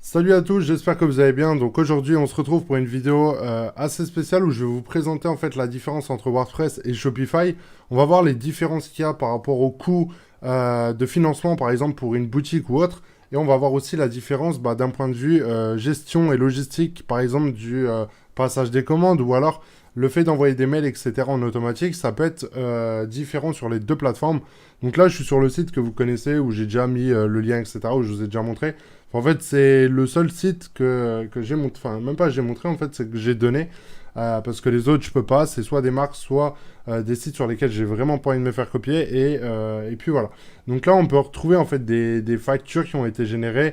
Salut à tous, j'espère que vous allez bien. Donc aujourd'hui, on se retrouve pour une vidéo assez spéciale où je vais vous présenter en fait la différence entre WordPress et Shopify. On va voir les différences qu'il y a par rapport au coût de financement, par exemple pour une boutique ou autre. Et on va voir aussi la différence d'un point de vue gestion et logistique, par exemple du passage des commandes ou alors le fait d'envoyer des mails, etc. en automatique. Ça peut être différent sur les deux plateformes. Donc là, je suis sur le site que vous connaissez où j'ai déjà mis le lien, etc. où je vous ai déjà montré. En fait, c'est le seul site que j'ai montré, enfin, même pas j'ai montré, en fait, c'est que j'ai donné, parce que les autres, je peux pas, c'est soit des marques, soit des sites sur lesquels j'ai vraiment pas envie de me faire copier, et puis voilà. Donc là, on peut retrouver, en fait, des factures qui ont été générées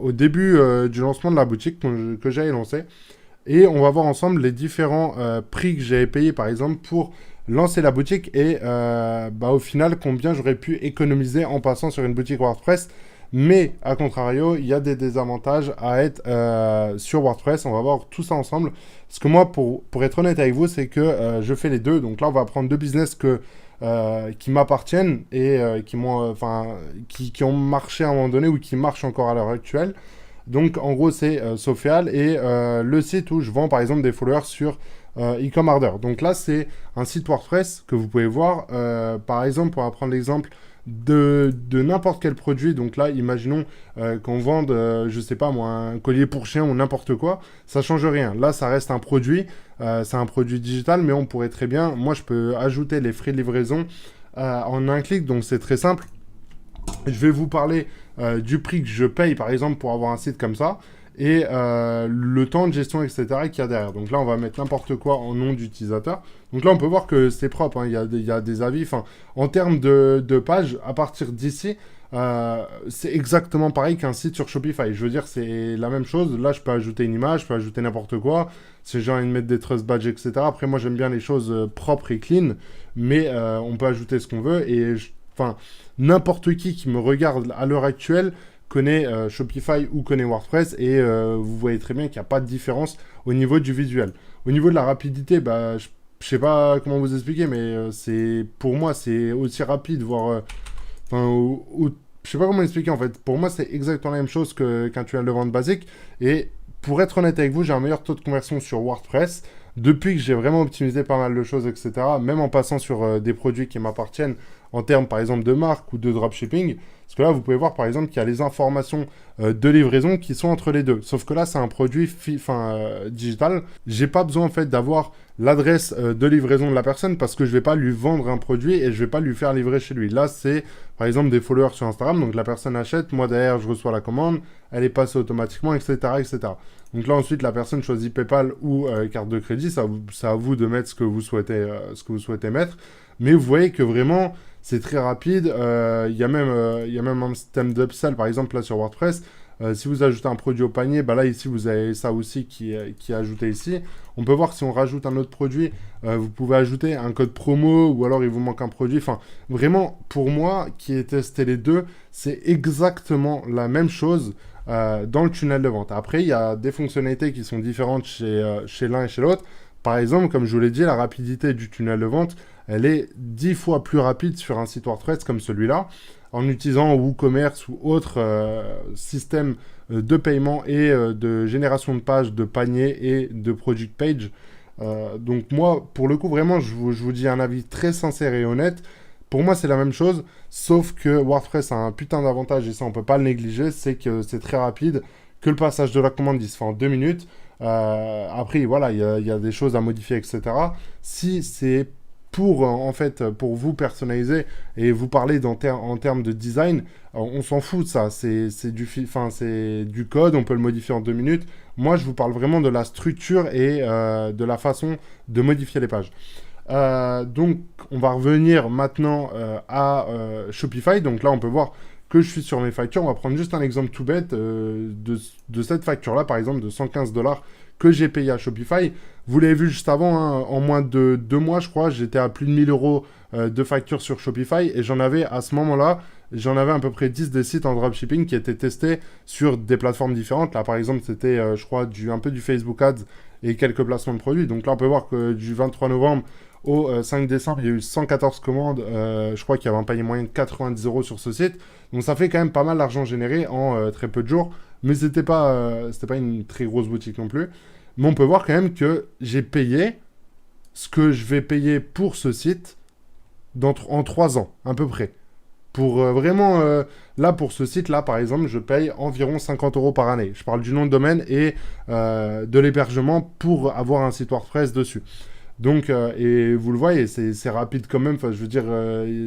au début du lancement de la boutique que j'avais lancé, et on va voir ensemble les différents prix que j'avais payés, par exemple, pour lancer la boutique, et au final, combien j'aurais pu économiser en passant sur une boutique WordPress. Mais, à contrario, il y a des désavantages à être sur WordPress. On va voir tout ça ensemble. Parce que moi, pour être honnête avec vous, c'est que je fais les deux. Donc là, on va prendre deux business qui m'appartiennent et qui ont marché à un moment donné ou qui marchent encore à l'heure actuelle. Donc, en gros, c'est Social et le site où je vends, par exemple, des followers sur e-commerce. Donc là, c'est un site WordPress que vous pouvez voir. Par exemple, on va prendre l'exemple de n'importe quel produit. Donc là, imaginons qu'on vende, je sais pas moi, un collier pour chien ou n'importe quoi, ça change rien. Là, ça reste un produit, c'est un produit digital, mais on pourrait très bien, moi, je peux ajouter les frais de livraison en un clic, donc c'est très simple. Je vais vous parler du prix que je paye, par exemple, pour avoir un site comme ça, et le temps de gestion, etc. qu'il y a derrière. Donc là, on va mettre n'importe quoi en nom d'utilisateur. Donc là, on peut voir que c'est propre, hein. Il y a des avis. Enfin, en termes de pages, à partir d'ici, c'est exactement pareil qu'un site sur Shopify. Je veux dire, c'est la même chose. Là, je peux ajouter une image, je peux ajouter n'importe quoi. Si j'ai envie de mettre des trust badges, etc. Après, moi, j'aime bien les choses propres et clean, mais on peut ajouter ce qu'on veut. Enfin, n'importe qui me regarde à l'heure actuelle connaît Shopify ou connaît WordPress et vous voyez très bien qu'il n'y a pas de différence au niveau du visuel. Au niveau de la rapidité, je sais pas comment vous expliquer, mais c'est pour moi c'est aussi rapide, voire je sais pas comment expliquer en fait. Pour moi, c'est exactement la même chose qu'un tunnel de vente basique. Et pour être honnête avec vous, j'ai un meilleur taux de conversion sur WordPress depuis que j'ai vraiment optimisé pas mal de choses, etc. Même en passant sur des produits qui m'appartiennent en termes, par exemple, de marque ou de dropshipping. Parce que là, vous pouvez voir, par exemple, qu'il y a les informations de livraison qui sont entre les deux. Sauf que là, c'est un produit digital. J'ai pas besoin, en fait, d'avoir l'adresse de livraison de la personne parce que je vais pas lui vendre un produit et je vais pas lui faire livrer chez lui. Là, c'est, par exemple, des followers sur Instagram. Donc, la personne achète. Moi, derrière, je reçois la commande. Elle est passée automatiquement, etc., etc. Donc là, ensuite, la personne choisit PayPal ou carte de crédit. C'est à vous de mettre ce que vous souhaitez mettre. Mais vous voyez que vraiment, c'est très rapide. Il y a même un système d'upsell, par exemple, là sur WordPress. Si vous ajoutez un produit au panier, là ici vous avez ça aussi qui est ajouté ici. On peut voir si on rajoute un autre produit, vous pouvez ajouter un code promo ou alors il vous manque un produit. Enfin, vraiment, pour moi qui ai testé les deux, c'est exactement la même chose dans le tunnel de vente. Après, il y a des fonctionnalités qui sont différentes chez l'un et chez l'autre. Par exemple, comme je vous l'ai dit, la rapidité du tunnel de vente, elle est 10 fois plus rapide sur un site WordPress comme celui-là, en utilisant WooCommerce ou autre système de paiement et de génération de pages, de paniers et de project page. Donc moi, pour le coup, vraiment, je vous dis un avis très sincère et honnête. Pour moi, c'est la même chose, sauf que WordPress a un putain d'avantage, et ça, on peut pas le négliger, c'est que c'est très rapide, que le passage de la commande, il se fait en 2 minutes. Après, voilà, il y a des choses à modifier, etc. Si c'est pour, en fait, pour vous personnaliser et vous parler en termes de design, on s'en fout de ça. C'est du code, on peut le modifier en 2 minutes. Moi, je vous parle vraiment de la structure et de la façon de modifier les pages. Donc, on va revenir maintenant à Shopify. Donc là, on peut voir que je suis sur mes factures. On va prendre juste un exemple tout bête de cette facture-là, par exemple, de 115 $ que j'ai payé à Shopify. Vous l'avez vu juste avant, hein, en moins de 2 mois, je crois, j'étais à plus de 1000 € de factures sur Shopify. Et j'en avais, à ce moment-là, j'en avais à peu près 10 des sites en dropshipping qui étaient testés sur des plateformes différentes. Là, par exemple, c'était, je crois, un peu du Facebook Ads et quelques placements de produits. Donc là, on peut voir que du 23 novembre au 5 décembre, il y a eu 114 commandes. Je crois qu'il y avait un panier moyen de 90 € sur ce site. Donc ça fait quand même pas mal d'argent généré en très peu de jours. mais c'était pas une très grosse boutique non plus. Mais on peut voir quand même que j'ai payé ce que je vais payer pour ce site en 3 ans, à peu près. Pour vraiment, là, pour ce site-là, par exemple, je paye environ 50 euros par année. Je parle du nom de domaine et de l'hébergement pour avoir un site WordPress dessus. Donc, et vous le voyez, c'est rapide quand même. Enfin, je veux dire,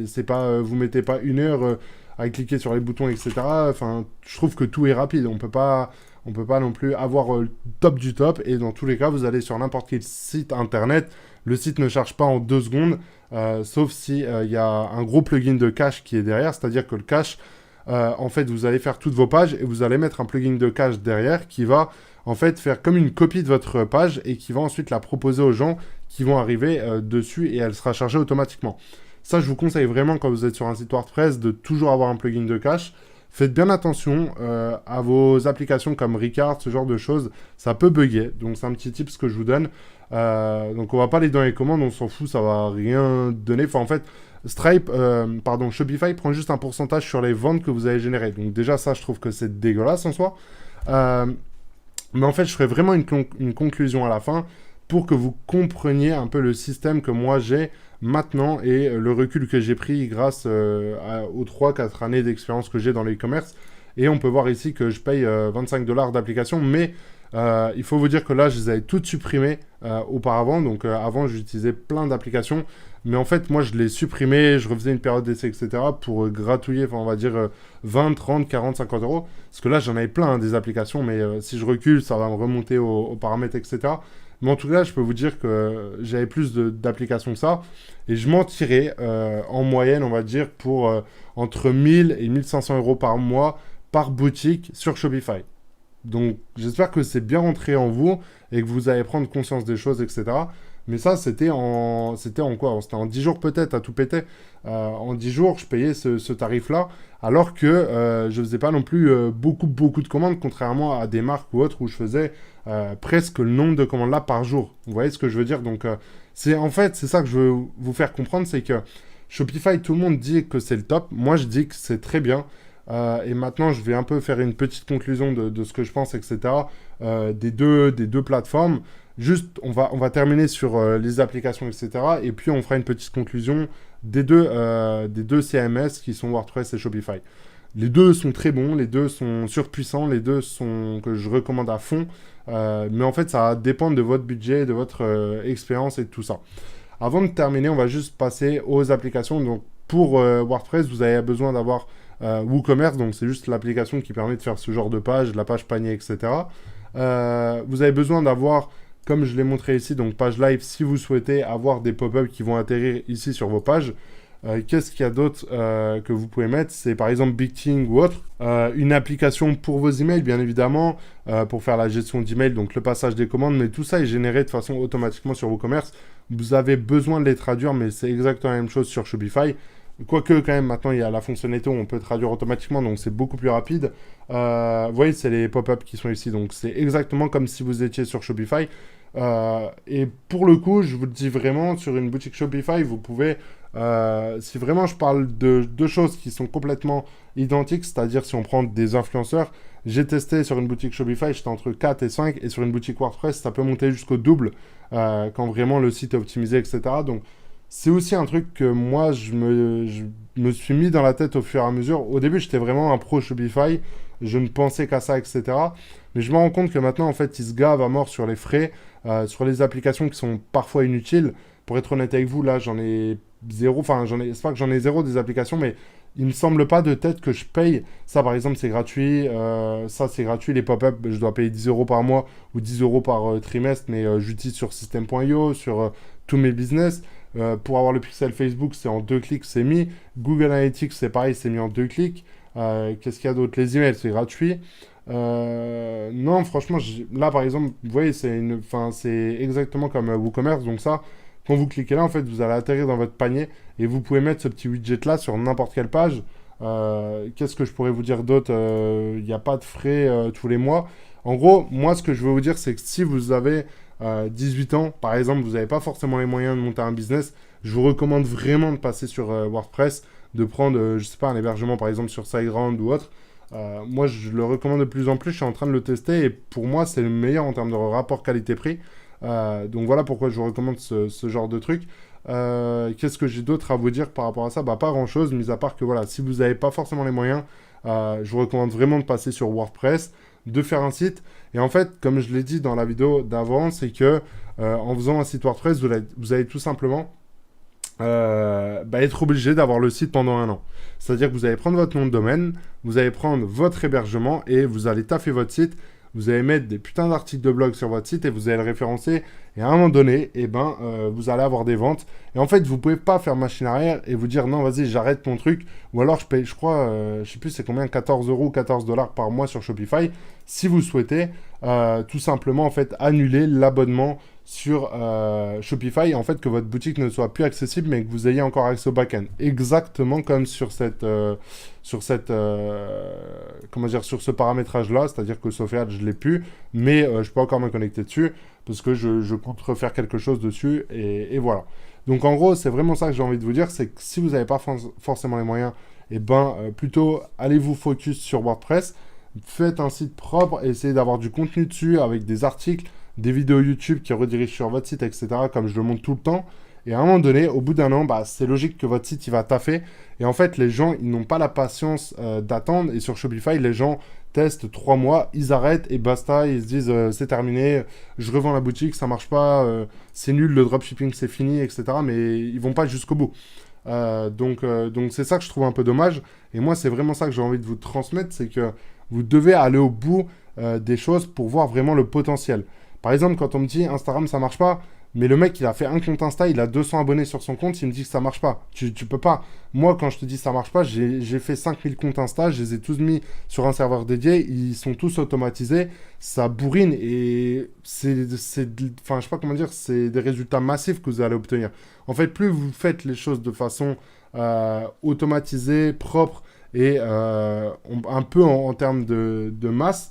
c'est pas, vous mettez pas 1 heure à cliquer sur les boutons, etc. Enfin, je trouve que tout est rapide. On peut pas non plus avoir le top du top. Et dans tous les cas, vous allez sur n'importe quel site internet. Le site ne charge pas en 2 secondes, sauf si il y a un gros plugin de cache qui est derrière. C'est-à-dire que le cache, en fait, vous allez faire toutes vos pages et vous allez mettre un plugin de cache derrière qui va en fait faire comme une copie de votre page et qui va ensuite la proposer aux gens qui vont arriver dessus et elle sera chargée automatiquement. Ça, je vous conseille vraiment quand vous êtes sur un site WordPress de toujours avoir un plugin de cache. Faites bien attention à vos applications comme Ricard, ce genre de choses. Ça peut bugger, donc c'est un petit tip que je vous donne. Donc on va pas aller dans les commandes, on s'en fout, ça va rien donner. Enfin en fait, Shopify prend juste un pourcentage sur les ventes que vous avez générées. Donc déjà ça, je trouve que c'est dégueulasse en soi. Mais en fait, je ferai vraiment une conclusion à la fin pour que vous compreniez un peu le système que moi j'ai maintenant et le recul que j'ai pris grâce aux 3-4 années d'expérience que j'ai dans l'e-commerce. Et on peut voir ici que je paye 25 $ d'application, mais il faut vous dire que là, je les avais toutes supprimées auparavant. Donc avant, j'utilisais plein d'applications. Mais en fait, moi, je les supprimais, je refaisais une période d'essai, etc. pour gratouiller, enfin, on va dire 20, 30, 40, 50 euros. Parce que là, j'en avais plein des applications, mais si je recule, ça va me remonter aux paramètres, etc. Mais en tout cas, je peux vous dire que j'avais plus d'applications que ça. Et je m'en tirais en moyenne, on va dire, pour entre 1000 et 1500 euros par mois par boutique sur Shopify. Donc, j'espère que c'est bien rentré en vous et que vous allez prendre conscience des choses, etc. Mais ça, c'était en quoi? C'était en 10 jours peut-être, à tout péter. En 10 jours, je payais ce tarif-là, alors que je faisais pas non plus beaucoup de commandes, contrairement à des marques ou autres où je faisais presque le nombre de commandes là par jour. Vous voyez ce que je veux dire? Donc, en fait, c'est ça que je veux vous faire comprendre, c'est que Shopify, tout le monde dit que c'est le top. Moi, je dis que c'est très bien. Et maintenant, je vais un peu faire une petite conclusion de ce que je pense, etc. Des deux plateformes. Juste, on va terminer sur les applications, etc. Et puis, on fera une petite conclusion des deux CMS qui sont WordPress et Shopify. Les deux sont très bons, les deux sont surpuissants, les deux sont que je recommande à fond. Mais en fait, ça va dépendre de votre budget, de votre expérience et de tout ça. Avant de terminer, on va juste passer aux applications. Donc, pour WordPress, vous avez besoin d'avoir WooCommerce, donc c'est juste l'application qui permet de faire ce genre de page, la page panier, etc. Vous avez besoin d'avoir, comme je l'ai montré ici, donc page live, si vous souhaitez avoir des pop-up qui vont atterrir ici sur vos pages. Qu'est-ce qu'il y a d'autre que vous pouvez mettre? C'est par exemple Bigting ou autre. Une application pour vos emails, bien évidemment, pour faire la gestion d'emails, donc le passage des commandes, mais tout ça est généré de façon automatiquement sur WooCommerce. Vous avez besoin de les traduire, mais c'est exactement la même chose sur Shopify. Quoique, quand même, maintenant, il y a la fonctionnalité où on peut traduire automatiquement, donc c'est beaucoup plus rapide. Vous voyez, c'est les pop-up qui sont ici, donc c'est exactement comme si vous étiez sur Shopify. Et pour le coup, je vous le dis vraiment, sur une boutique Shopify, vous pouvez, si vraiment je parle de deux choses qui sont complètement identiques, c'est-à-dire si on prend des influenceurs, j'ai testé sur une boutique Shopify, j'étais entre 4 et 5, et sur une boutique WordPress, ça peut monter jusqu'au double quand vraiment le site est optimisé, etc. Donc, c'est aussi un truc que moi, je me suis mis dans la tête au fur et à mesure. Au début, j'étais vraiment un pro Shopify. Je ne pensais qu'à ça, etc. Mais je me rends compte que maintenant, en fait, ils se gavent à mort sur les frais, sur les applications qui sont parfois inutiles. Pour être honnête avec vous, là, j'en ai zéro. Enfin, c'est pas que j'en ai zéro des applications, mais il me semble pas de tête que je paye. Ça, par exemple, c'est gratuit. Ça, c'est gratuit. Les pop-up, je dois payer 10 euros par mois ou 10 euros par trimestre, mais j'utilise sur System.io, sur tous mes business. Pour avoir le pixel Facebook, c'est en 2 clics, c'est mis. Google Analytics, c'est pareil, c'est mis en 2 clics. Qu'est-ce qu'il y a d'autre? Les emails, c'est gratuit. Non, franchement, là, par exemple, vous voyez, c'est exactement comme WooCommerce. Donc ça, quand vous cliquez là, en fait, vous allez atterrir dans votre panier et vous pouvez mettre ce petit widget-là sur n'importe quelle page. Qu'est-ce que je pourrais vous dire d'autre? Il n'y a pas de frais tous les mois. En gros, moi, ce que je veux vous dire, c'est que si vous avez 18 ans, par exemple, vous n'avez pas forcément les moyens de monter un business, je vous recommande vraiment de passer sur WordPress, de prendre, je sais pas, un hébergement par exemple sur SiteGround ou autre. Moi, je le recommande de plus en plus. Je suis en train de le tester et pour moi, c'est le meilleur en termes de rapport qualité-prix. Donc voilà pourquoi je vous recommande ce genre de truc. Qu'est-ce que j'ai d'autre à vous dire par rapport à ça? Bah, pas grand-chose, mis à part que voilà, si vous n'avez pas forcément les moyens, je vous recommande vraiment de passer sur WordPress, de faire un site. Et en fait, comme je l'ai dit dans la vidéo d'avant, c'est que en faisant un site WordPress, vous allez tout simplement être obligé d'avoir le site pendant un an. C'est-à-dire que vous allez prendre votre nom de domaine, vous allez prendre votre hébergement et vous allez taffer votre site. Vous allez mettre des putains d'articles de blog sur votre site et vous allez le référencer. Et à un moment donné, vous allez avoir des ventes. Et en fait, vous pouvez pas faire machine arrière et vous dire non, vas-y, j'arrête mon truc. Ou alors, je paye, je crois, je sais plus c'est combien, 14 euros, 14 dollars par mois sur Shopify. Si vous souhaitez tout simplement en fait annuler l'abonnement sur Shopify, en fait que votre boutique ne soit plus accessible mais que vous ayez encore accès au back-end. Exactement comme sur sur ce paramétrage-là, c'est-à-dire que Sophia, je l'ai plus, mais je peux encore me connecter dessus parce que je compte refaire quelque chose dessus et voilà. Donc en gros, c'est vraiment ça que j'ai envie de vous dire, c'est que si vous n'avez pas forcément les moyens, plutôt allez vous focus sur WordPress, faites un site propre, essayez d'avoir du contenu dessus avec des articles, des vidéos YouTube qui redirigent sur votre site, etc., comme je le montre tout le temps. Et à un moment donné, au bout d'un an, c'est logique que votre site, il va taffer. Et en fait, les gens, ils n'ont pas la patience d'attendre. Et sur Shopify, les gens testent 3 mois, ils arrêtent et basta. Ils se disent, c'est terminé, je revends la boutique, ça marche pas, c'est nul, le dropshipping, c'est fini, etc. Mais ils vont pas jusqu'au bout. Donc c'est ça que je trouve un peu dommage. Et moi, c'est vraiment ça que j'ai envie de vous transmettre, c'est que vous devez aller au bout des choses pour voir vraiment le potentiel. Par exemple, quand on me dit Instagram, ça marche pas, mais le mec, il a fait un compte Insta, il a 200 abonnés sur son compte, il me dit que ça marche pas. Tu peux pas. Moi, quand je te dis ça marche pas, j'ai fait 5000 comptes Insta, je les ai tous mis sur un serveur dédié, ils sont tous automatisés, ça bourrine et enfin, je sais pas comment dire, c'est des résultats massifs que vous allez obtenir. En fait, plus vous faites les choses de façon automatisée, propre et un peu en termes de masse,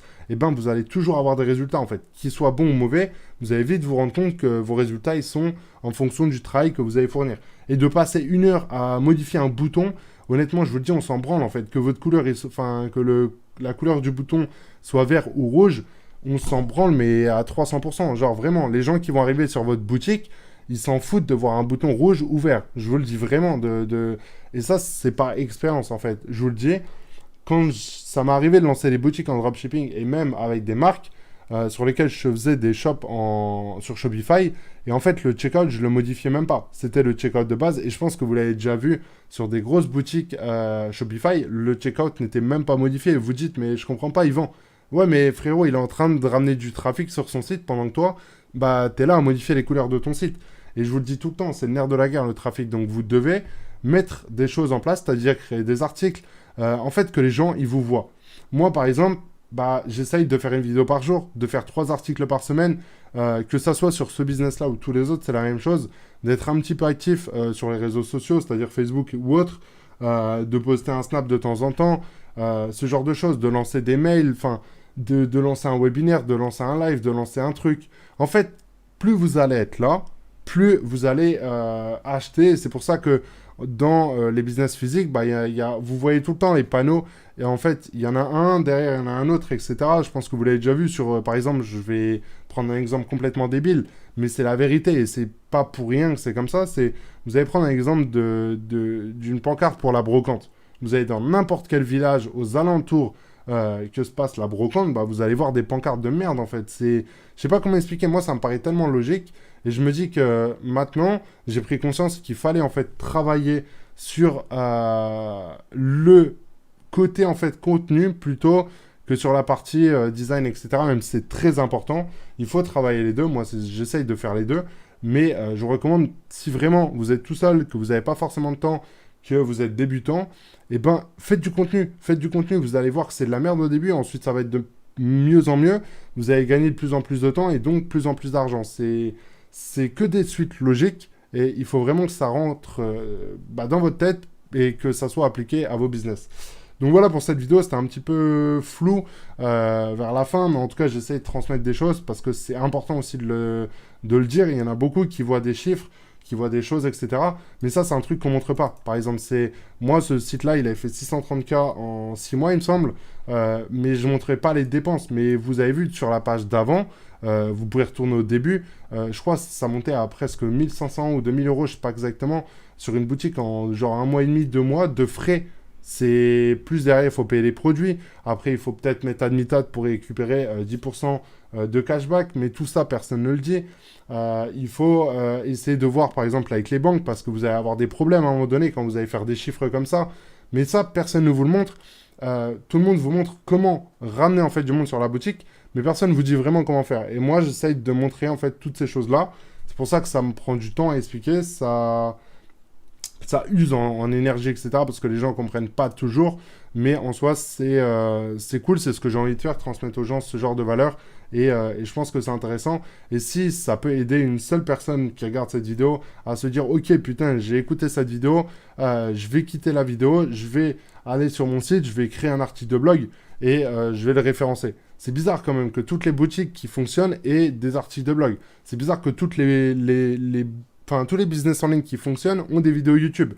vous allez toujours avoir des résultats, en fait. Qu'ils soient bons ou mauvais, vous allez vite vous rendre compte que vos résultats, ils sont en fonction du travail que vous allez fournir. Et de passer 1 heure à modifier un bouton, honnêtement, je vous le dis, on s'en branle, en fait. Que votre couleur, la couleur du bouton soit vert ou rouge, on s'en branle, mais à 300%. Genre, vraiment, les gens qui vont arriver sur votre boutique, ils s'en foutent de voir un bouton rouge ou vert. Je vous le dis vraiment. Et ça, c'est par expérience, en fait. Je vous le dis. Quand ça m'est arrivé de lancer des boutiques en dropshipping et même avec des marques sur lesquelles je faisais des shops sur Shopify, et en fait le checkout je le modifiais même pas, c'était le checkout de base et je pense que vous l'avez déjà vu sur des grosses boutiques Shopify, le checkout n'était même pas modifié et vous dites mais je comprends pas Yvan, ouais mais frérot il est en train de ramener du trafic sur son site pendant que toi t'es là à modifier les couleurs de ton site et je vous le dis tout le temps, c'est le nerf de la guerre le trafic, donc vous devez mettre des choses en place, c'est-à-dire créer des articles en fait que les gens ils vous voient. Moi par exemple, j'essaye de faire une vidéo par jour, de faire 3 articles par semaine, que ça soit sur ce business-là ou tous les autres, c'est la même chose, d'être un petit peu actif sur les réseaux sociaux, c'est-à-dire Facebook ou autre, de poster un snap de temps en temps, ce genre de choses, de lancer des mails, enfin, de lancer un webinaire, de lancer un live, de lancer un truc. En fait, plus vous allez être là, plus vous allez acheter. C'est pour ça que dans les business physiques, vous voyez tout le temps les panneaux. Et en fait, il y en a un, derrière, il y en a un autre, etc. Je pense que vous l'avez déjà vu sur, par exemple, je vais prendre un exemple complètement débile, mais c'est la vérité et c'est pas pour rien que c'est comme ça. Vous allez prendre un exemple d'une pancarte pour la brocante. Vous allez dans n'importe quel village aux alentours que se passe la brocante, vous allez voir des pancartes de merde en fait. Je sais pas comment expliquer, moi ça me paraît tellement logique et je me dis que maintenant j'ai pris conscience qu'il fallait en fait travailler sur le côté en fait contenu plutôt que sur la partie design, etc. Même si c'est très important, il faut travailler les deux. Moi j'essaye de faire les deux, mais je vous recommande, si vraiment vous êtes tout seul, que vous n'avez pas forcément de temps, que vous êtes débutant, faites du contenu, vous allez voir que c'est de la merde au début, ensuite ça va être de mieux en mieux, vous allez gagner de plus en plus de temps et donc plus en plus d'argent. C'est que des suites logiques et il faut vraiment que ça rentre dans votre tête et que ça soit appliqué à vos business. Donc voilà pour cette vidéo, c'était un petit peu flou vers la fin, mais en tout cas j'essaie de transmettre des choses parce que c'est important aussi de le dire. Il y en a beaucoup qui voient des chiffres, qui voit des choses, etc. Mais ça, c'est un truc qu'on montre pas. Par exemple, moi, ce site-là, il avait fait 630K en 6 mois, il me semble, mais je montrais pas les dépenses. Mais vous avez vu sur la page d'avant, vous pouvez retourner au début, je crois que ça montait à presque 1500 ou 2000 euros, je sais pas exactement, sur une boutique en genre 1 mois et demi, 2 mois de frais. C'est plus derrière, il faut payer les produits. Après, il faut peut-être mettre Admitat pour récupérer 10% de cashback, mais tout ça, personne ne le dit. Il faut essayer de voir, par exemple, avec les banques, parce que vous allez avoir des problèmes à un moment donné quand vous allez faire des chiffres comme ça. Mais ça, personne ne vous le montre. Tout le monde vous montre comment ramener en fait du monde sur la boutique, mais personne ne vous dit vraiment comment faire. Et moi, j'essaye de montrer en fait toutes ces choses-là. C'est pour ça que ça me prend du temps à expliquer. Ça use en énergie, etc. Parce que les gens ne comprennent pas toujours. Mais en soi, c'est cool. C'est ce que j'ai envie de faire, transmettre aux gens ce genre de valeurs. Et je pense que c'est intéressant. Et si ça peut aider une seule personne qui regarde cette vidéo à se dire « Ok, putain, j'ai écouté cette vidéo. Je vais quitter la vidéo. Je vais aller sur mon site. Je vais créer un article de blog. Et je vais le référencer. » C'est bizarre quand même que toutes les boutiques qui fonctionnent aient des articles de blog. C'est bizarre que tous les business en ligne qui fonctionnent ont des vidéos YouTube.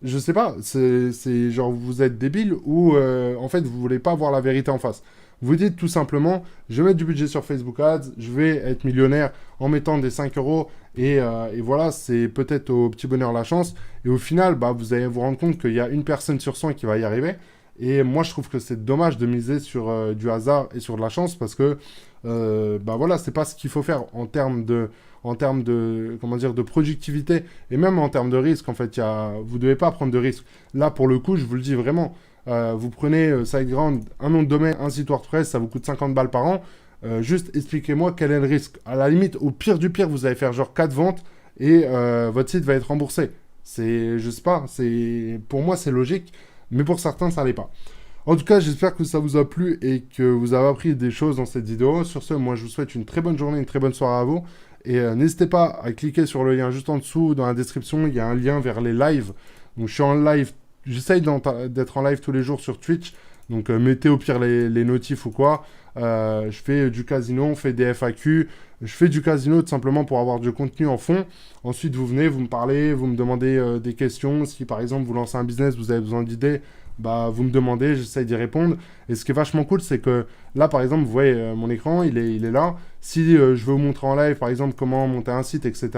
Je sais pas, c'est genre vous êtes débile ou en fait vous voulez pas voir la vérité en face. Vous dites tout simplement, je vais mettre du budget sur Facebook Ads, je vais être millionnaire en mettant des 5 euros et voilà, c'est peut-être au petit bonheur la chance. Et au final, bah, vous allez vous rendre compte qu'il y a une personne sur 100 qui va y arriver. Et moi, je trouve que c'est dommage de miser sur du hasard et sur de la chance parce que, bah voilà, c'est pas ce qu'il faut faire en termes de, comment dire, de productivité et même en termes de risque. En fait, vous devez pas prendre de risque. Là, pour le coup, je vous le dis vraiment, vous prenez SiteGround, un nom de domaine, un site WordPress, ça vous coûte 50 balles par an. Juste expliquez-moi quel est le risque. À la limite, au pire du pire, vous allez faire genre 4 ventes et votre site va être remboursé. Je sais pas, pour moi, c'est logique. Mais pour certains, ça l'est pas. En tout cas, j'espère que ça vous a plu et que vous avez appris des choses dans cette vidéo. Sur ce, moi, je vous souhaite une très bonne journée, une très bonne soirée à vous. Et n'hésitez pas à cliquer sur le lien juste en dessous, dans la description. Il y a un lien vers les lives. Donc, je suis en live. J'essaye d'être en live tous les jours sur Twitch. Donc, mettez au pire les notifs ou quoi. Je fais du casino, on fait des FAQ. Je fais du casino tout simplement pour avoir du contenu en fond. Ensuite, vous venez, vous me parlez, vous me demandez des questions. Si par exemple vous lancez un business, vous avez besoin d'idées, bah, vous me demandez, j'essaye d'y répondre. Et ce qui est vachement cool, c'est que là, par exemple, vous voyez mon écran, il est là. Si je veux vous montrer en live, par exemple, comment monter un site, etc.,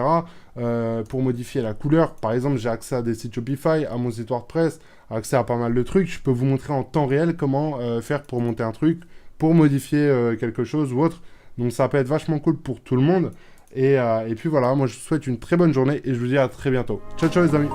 pour modifier la couleur, par exemple, j'ai accès à des sites Shopify, à mon site WordPress, accès à pas mal de trucs. Je peux vous montrer en temps réel comment faire pour monter un truc, pour modifier quelque chose ou autre. Donc ça peut être vachement cool pour tout le monde. Et puis voilà, moi je vous souhaite une très bonne journée et je vous dis à très bientôt. Ciao ciao les amis.